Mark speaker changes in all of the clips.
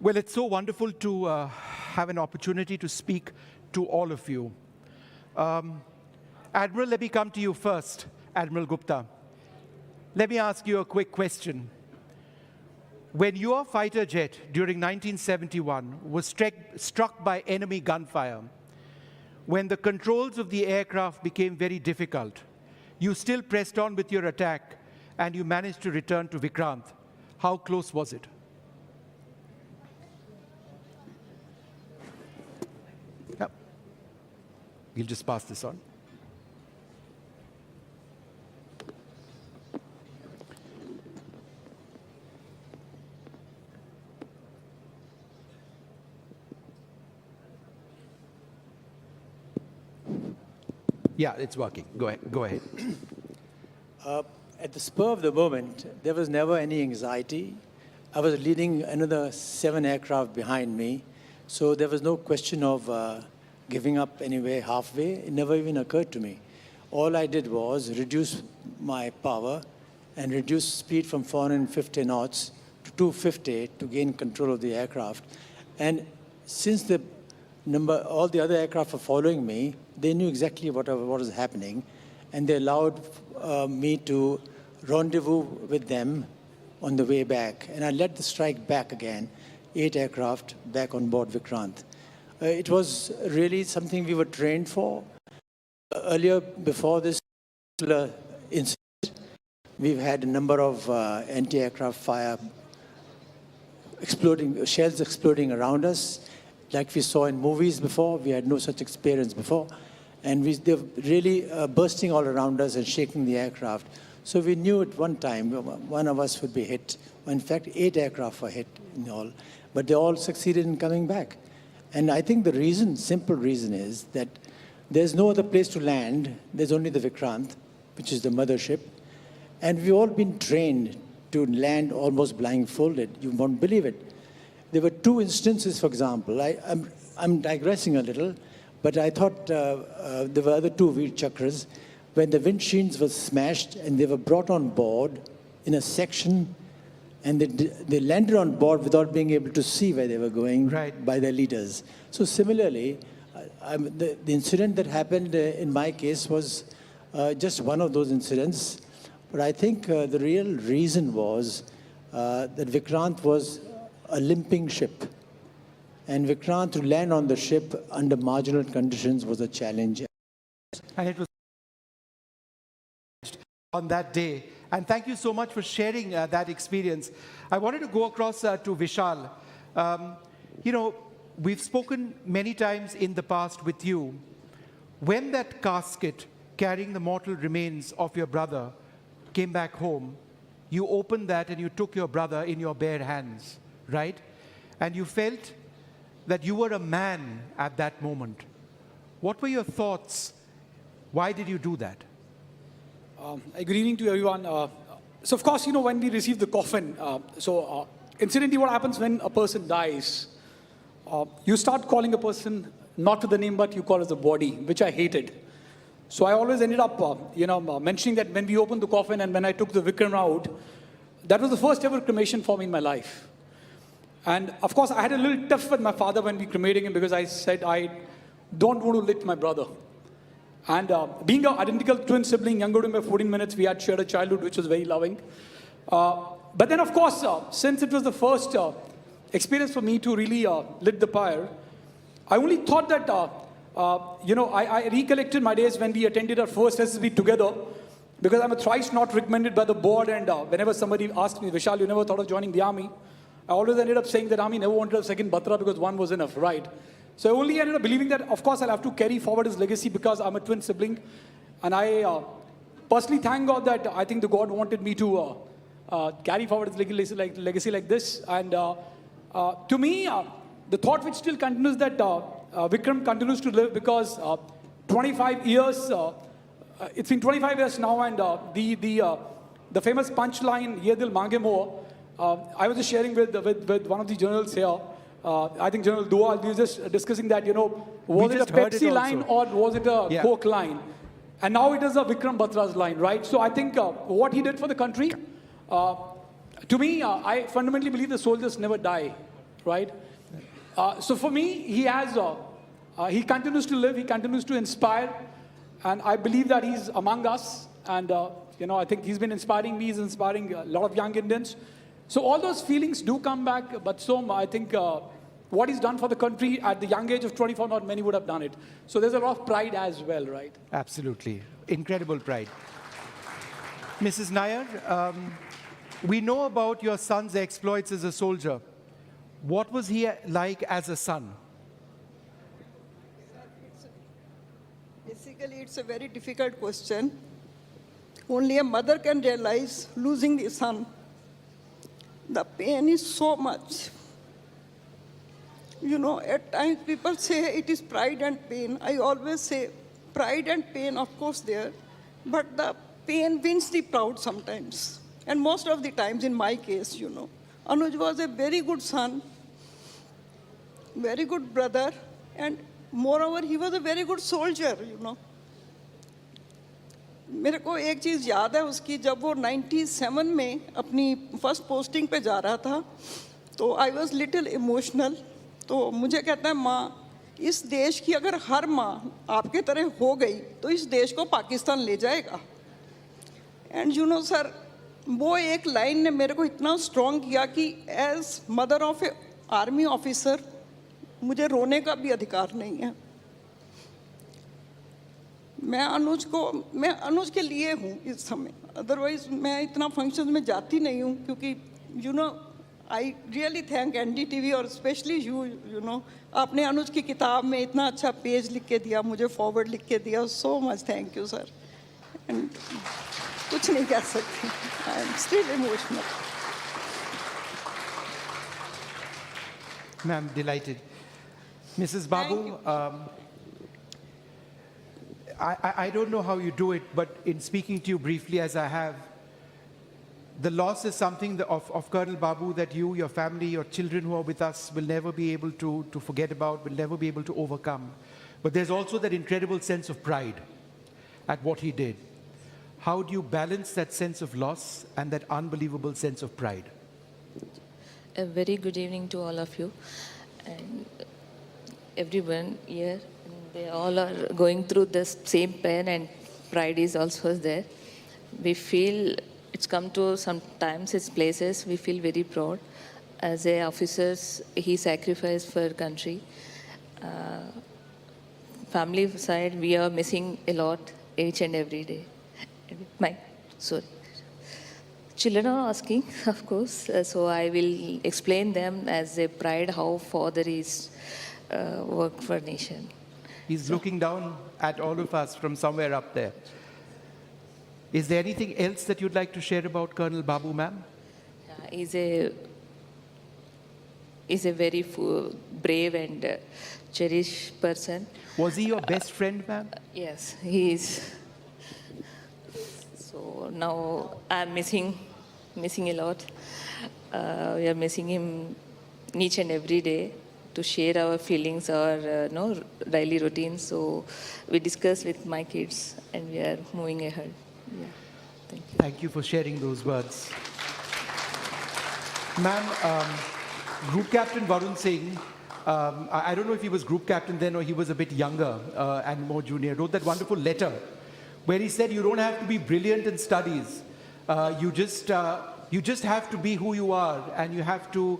Speaker 1: Well, it's so wonderful to have an opportunity to speak to all of you. Admiral, let me come to you first, Admiral Gupta. Let me ask you a quick question. When your fighter jet during 1971 was struck by enemy gunfire, when the controls of the aircraft became very difficult, you still pressed on with your attack and you managed to return to Vikrant. How close was it? Yep. We'll just pass this on. Yeah, it's working. Go ahead.
Speaker 2: At the spur of the moment, there was never any anxiety. I was leading another 7 aircraft behind me, so there was no question of giving up anyway, halfway. It never even occurred to me. All I did was reduce my power and reduce speed from 450 knots to 250 to gain control of the aircraft. And since all the other aircraft were following me, they knew exactly what was happening, and they allowed me to rendezvous with them on the way back. And I led the strike back again, 8 aircraft back on board Vikrant. It was really something we were trained for. Earlier, before this particular incident, we've had a number of anti-aircraft fire shells exploding around us. Like we saw in movies before, we had no such experience before. And they were really bursting all around us and shaking the aircraft. So we knew at one time, one of us would be hit. In fact, 8 aircraft were hit in all. But they all succeeded in coming back. And I think the reason, simple reason is that there's no other place to land. There's only the Vikrant, which is the mothership. And we've all been trained to land almost blindfolded. You won't believe it. There were 2 instances, for example. I'm digressing a little, but I thought there were other 2 Veer Chakras when the windshields were smashed and they were brought on board in a section, and they landed on board without being able to see where they were going by their leaders. So similarly, the incident that happened in my case was just one of those incidents. But I think the real reason was that Vikrant was a limping ship. And Vikrant, to land on the ship under marginal conditions, was a challenge.
Speaker 1: And it was on that day. And thank you so much for sharing that experience. I wanted to go across to Vishal. You know, we've spoken many times in the past with you. When that casket carrying the mortal remains of your brother came back home, you opened that and you took your brother in your bare hands, right? And you felt that you were a man at that moment. What were your thoughts? Why did you do that?
Speaker 3: Good evening to everyone. So of course, you know, when we receive the coffin, incidentally what happens when a person dies, you start calling a person not with the name, but you call it the body, which I hated. So I always ended up, mentioning that when we opened the coffin and when I took the Vikram out, that was the first ever cremation for me in my life. And of course, I had a little tough with my father when we cremated him because I said, I don't want to lick my brother. And being an identical twin sibling, younger than by 14 minutes, we had shared a childhood which was very loving. But then, of course, since it was the first experience for me to really lit the pyre, I only thought that, I recollected my days when we attended our first SSB together, because I'm a thrice not recommended by the board, and whenever somebody asked me, Vishal, you never thought of joining the army? I always ended up saying that army never wanted a second Batra because one was enough, right? So I only ended up believing that, of course, I'll have to carry forward his legacy because I'm a twin sibling. And I personally thank God that I think the God wanted me to carry forward his legacy like this. And to me, the thought which still continues that Vikram continues to live because 25 years, it's been 25 years now, and the famous punchline, Ye Dil Mange Mo, I was just sharing with one of the journals here. I think General Dua, we were just discussing that, was it a Pepsi line or was it a Coke line? And now it is a Vikram Batra's line, right? So I think what he did for the country, to me, I fundamentally believe the soldiers never die. right? So for me, he continues to live, he continues to inspire, and I believe that he's among us. And I think he's been inspiring me, he's inspiring a lot of young Indians. So all those feelings do come back, but I think what he's done for the country at the young age of 24, not many would have done it. So there's a lot of pride as well, right?
Speaker 1: Absolutely. Incredible pride. Mrs. Nair, we know about your son's exploits as a soldier. What was he like as a son?
Speaker 4: Basically, it's a very difficult question. Only a mother can realize losing the son. The pain is so much. At times people say it is pride and pain. I always say pride and pain, of course, there, but the pain wins the proud sometimes. And most of the times, in my case, Anuj was a very good son, very good brother, and moreover, he was a very good soldier, मेरे को एक चीज़ याद है उसकी, जब वो 97 में अपनी फर्स्ट पोस्टिंग पे जा रहा था, तो आई वॉज लिटिल इमोशनल. तो मुझे कहता है, माँ, इस देश की अगर हर माँ आपके तरह हो गई तो इस देश को पाकिस्तान ले जाएगा. एंड सर, वो एक लाइन ने मेरे को इतना स्ट्रॉन्ग किया कि as mother of a army officer मुझे रोने का भी अधिकार नहीं है. मैं अनुज के लिए हूँ इस समय, अदरवाइज मैं इतना फंक्शन में जाती नहीं हूँ, क्योंकि आई रियली थैंक NDTV और स्पेशली यू आपने अनुज की किताब में इतना अच्छा पेज लिख के दिया, मुझे फॉरवर्ड लिख के दिया. So much thank you sir. And कुछ नहीं कह सकती, I am still emotional.
Speaker 1: Ma'am, delighted. Mrs. Babu, I don't know how you do it, but in speaking to you briefly as I have, the loss is something of Colonel Babu that you, your family, your children who are with us will never be able to forget about, will never be able to overcome. But there's also that incredible sense of pride at what he did. How do you balance that sense of loss and that unbelievable sense of pride?
Speaker 5: A very good evening to all of you and everyone here. They all are going through the same pain, and pride is also there. We feel it's come to sometimes its places we feel very proud. As a officers, he sacrificed for country. Family side, we are missing a lot each and every day. Children are asking, of course, so I will explain them as a pride how father is work for nation.
Speaker 1: He's looking down at all of us from somewhere up there. Is there anything else that you'd like to share about Colonel Babu, ma'am?
Speaker 5: He's a very brave and cherished person.
Speaker 1: Was he your best friend, ma'am?
Speaker 5: Yes, he is. So now I'm missing a lot. We are missing him each and every day to share our feelings, our daily routines. So we discuss with my kids and we are moving ahead. Yeah. Thank you.
Speaker 1: Thank you for sharing those words. Ma'am, Group Captain Varun Singh, I don't know if he was Group Captain then or he was a bit younger and more junior, wrote that wonderful letter where he said you don't have to be brilliant in studies. You just have to be who you are, and you have to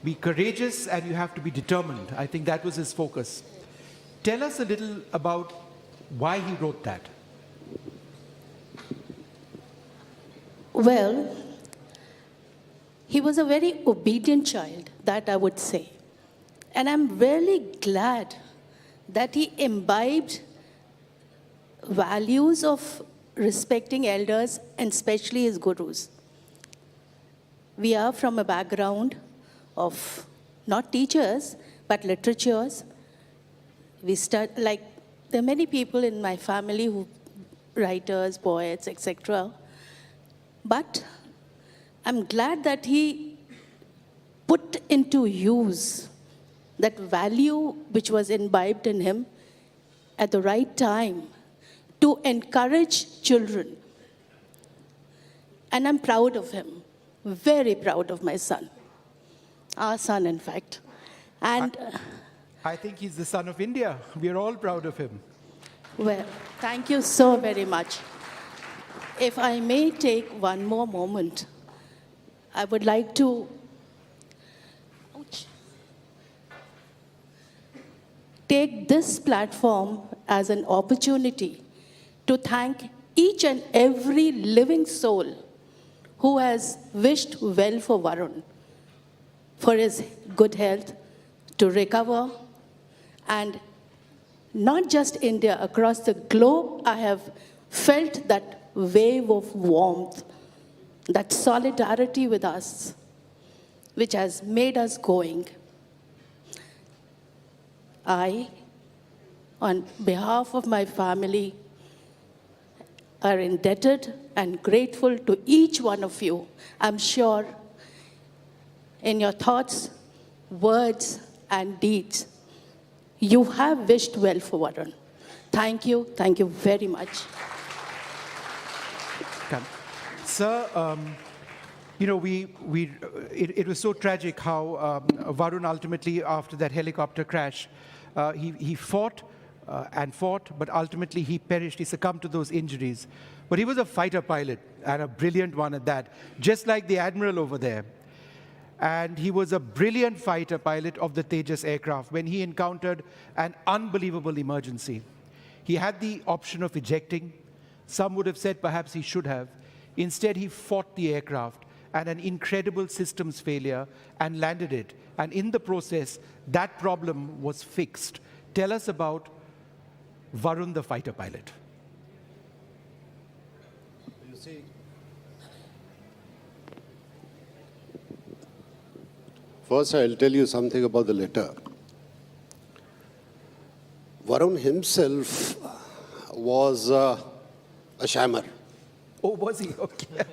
Speaker 1: be courageous and you have to be determined. I think that was his focus. Tell us a little about why he wrote that.
Speaker 6: Well, he was a very obedient child, that I would say. And I'm really glad that he imbibed values of respecting elders and especially his gurus. We are from a background of not teachers, but literatures. We there are many people in my family who writers, poets, etc. But I'm glad that he put into use that value which was imbibed in him at the right time to encourage children. And I'm proud of him, very proud of my son. our son, in fact. And,
Speaker 1: I think he's the son of India. We are all proud of him.
Speaker 6: well, thank you so very much. If I may take one more moment, I would like to take this platform as an opportunity to thank each and every living soul who has wished well for Varun, for his good health, to recover, and not just India, across the globe, I have felt that wave of warmth, that solidarity with us, which has made us going. I, on behalf of my family, are indebted and grateful to each one of you. I'm sure in your thoughts, words, and deeds, you have wished well for Varun. Thank you very much.
Speaker 1: Come. Sir, you know, it was so tragic how Varun ultimately, after that helicopter crash, he fought and fought, but ultimately he perished. He succumbed to those injuries. But he was a fighter pilot, and a brilliant one at that, just like the Admiral over there. And he was a brilliant fighter pilot of the Tejas aircraft when he encountered an unbelievable emergency. He had the option of ejecting. Some would have said perhaps he should have. Instead, he fought the aircraft and an incredible systems failure and landed it. And in the process, that problem was fixed. Tell us about Varun, the fighter pilot.
Speaker 7: You see, first I'll tell you something about the letter. Varun himself was a shammer
Speaker 1: Oh, was he? Okay.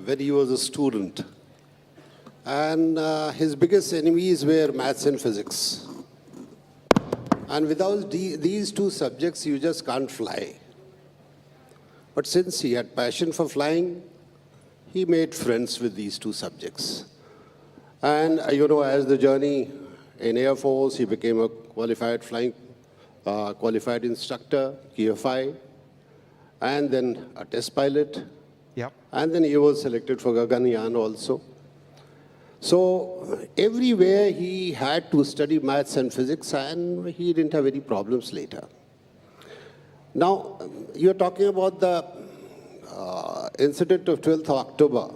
Speaker 7: when he was a student. And his biggest enemies were maths and physics. And without these two subjects, you just can't fly. But since he had passion for flying, he made friends with these two subjects. And, you know, as the journey in Air Force, he became a qualified instructor, QFI, and then a test pilot.
Speaker 1: Yep.
Speaker 7: And then he was selected for Gaganyaan also. So everywhere he had to study maths and physics, and he didn't have any problems later. Now, you're talking about the incident of 12th of October.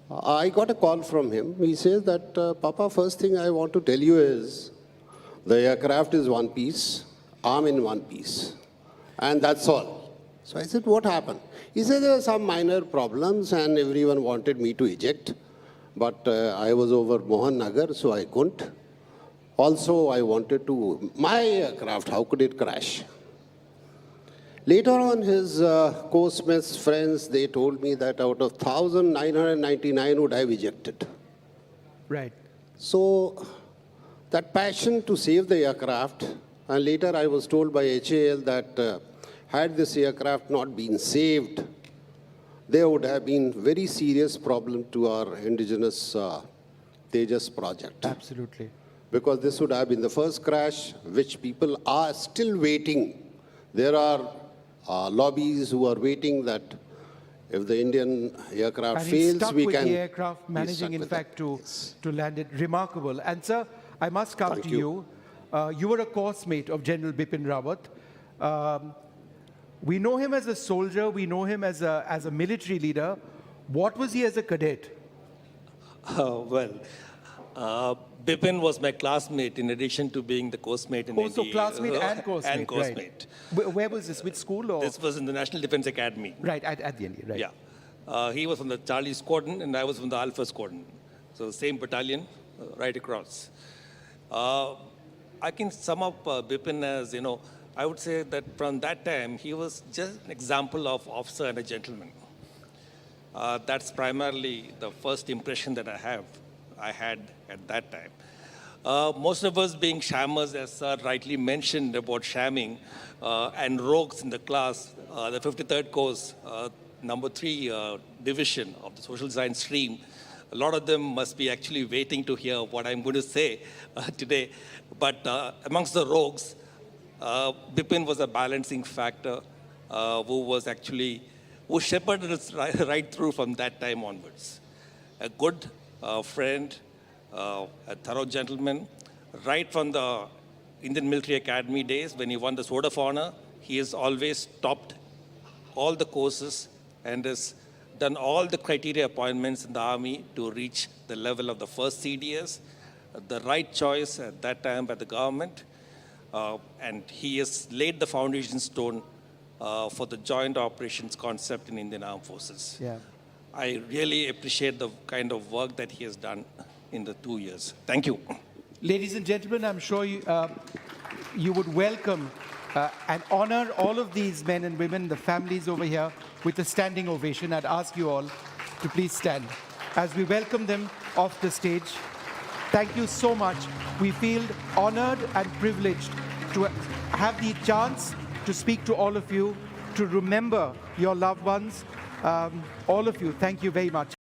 Speaker 7: I got a call from him. He says that, Papa, first thing I want to tell you is, the aircraft is one piece, I'm in one piece. And that's all. So I said, what happened? He said there were some minor problems and everyone wanted me to eject. But I was over Mohan Nagar, so I couldn't. Also, I wanted to, my aircraft, how could it crash? Later on, his course-mates friends, they told me that out of 1,999 would have ejected.
Speaker 1: Right.
Speaker 7: So that passion to save the aircraft, and later I was told by HAL that had this aircraft not been saved, there would have been very serious problem to our indigenous Tejas project.
Speaker 1: Absolutely.
Speaker 7: Because this would have been the first crash, which people are still waiting. There are lobbies who are waiting that if the Indian aircraft
Speaker 1: And he's
Speaker 7: fails,
Speaker 1: stuck
Speaker 7: we
Speaker 1: with
Speaker 7: can...
Speaker 1: the aircraft,
Speaker 7: he's
Speaker 1: managing,
Speaker 7: stuck
Speaker 1: in
Speaker 7: with
Speaker 1: fact,
Speaker 7: it.
Speaker 1: to,
Speaker 7: Yes.
Speaker 1: to land it. Remarkable. And, sir, I must come
Speaker 7: Thank
Speaker 1: to
Speaker 7: you.
Speaker 1: you. You were a course mate of General Bipin Rawat. We know him as a soldier. We know him as a military leader. What was he as a cadet?
Speaker 8: Bipin was my classmate in addition to being the course mate in
Speaker 1: Also
Speaker 8: ND,
Speaker 1: classmate and course mate.
Speaker 8: and course
Speaker 1: right.
Speaker 8: mate.
Speaker 1: Where was this? Which school? Or?
Speaker 8: This was in the National Defense Academy.
Speaker 1: Right, at the end, right.
Speaker 8: Yeah. He was from the Charlie Squadron and I was from the Alpha Squadron. So same battalion, right across. I can sum up Bipin as, you know, I would say that from that time, he was just an example of officer and a gentleman. That's primarily the first impression that I had at that time. Most of us being shammers, as Sir rightly mentioned about shamming, and rogues in the class, the 53rd course, number 3 division of the social science stream, a lot of them must be actually waiting to hear what I'm going to say today. But amongst the rogues, Bipin was a balancing factor who shepherded us right through from that time onwards. A good friend, a thorough gentleman, right from the Indian Military Academy days when he won the Sword of Honor. He has always topped all the courses and has done all the criteria appointments in the army to reach the level of the first CDS, the right choice at that time by the government. And he has laid the foundation stone for the joint operations concept in Indian Armed Forces.
Speaker 1: Yeah.
Speaker 8: I really appreciate the kind of work that he has done in the 2 years. Thank you.
Speaker 1: Ladies and gentlemen, I'm sure you would welcome and honor all of these men and women, the families over here, with a standing ovation. I'd ask you all to please stand as we welcome them off the stage. Thank you so much. We feel honored and privileged to have the chance to speak to all of you, to remember your loved ones. All of you, thank you very much.